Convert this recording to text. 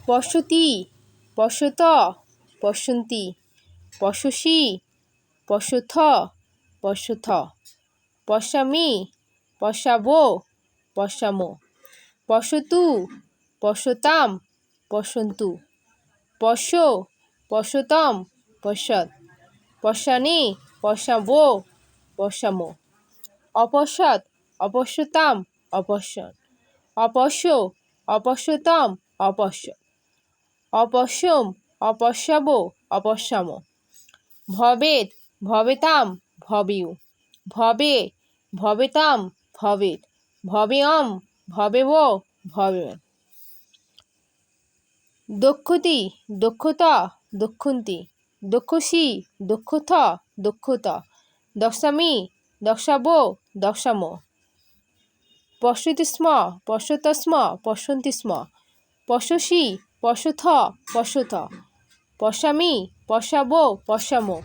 পশ্যতি পশ্যত পশ্যন্তি পশ্যসি পশ্যথ পশ্যথ পশ্যামি পশ্যাবো পশ্যামো পশ্যতু পশ্যতাম পশ্যন্তু পশ্য পশ্যতম পশ্যৎ পশ্যানি পশ্যাবো পশ্যামো অপশ্যৎ অপশ্যতাম অপশ্যৎ অপশ্য অপশ্যতম অপশ্যৎ অপশ্যম অপশ্যাবো অপশ্যামো ভবেৎ ভবেতাম ভবেয়ু ভবে ভবেতাম ভবেৎ ভবেয়ম ভবেবো ভবেয়ম দক্ষতি দক্ষতা দক্ষন্তি দক্ষসি দক্ষথ দক্ষত দক্ষামি দক্ষাবো দক্ষামো পশ্যতি স্ম পশ্যতস্ম পশ্যন্তি স্ম পশ্যসি পশ্যথ পশ্যথ পশ্যামি পশ্যাবো পশ্যামো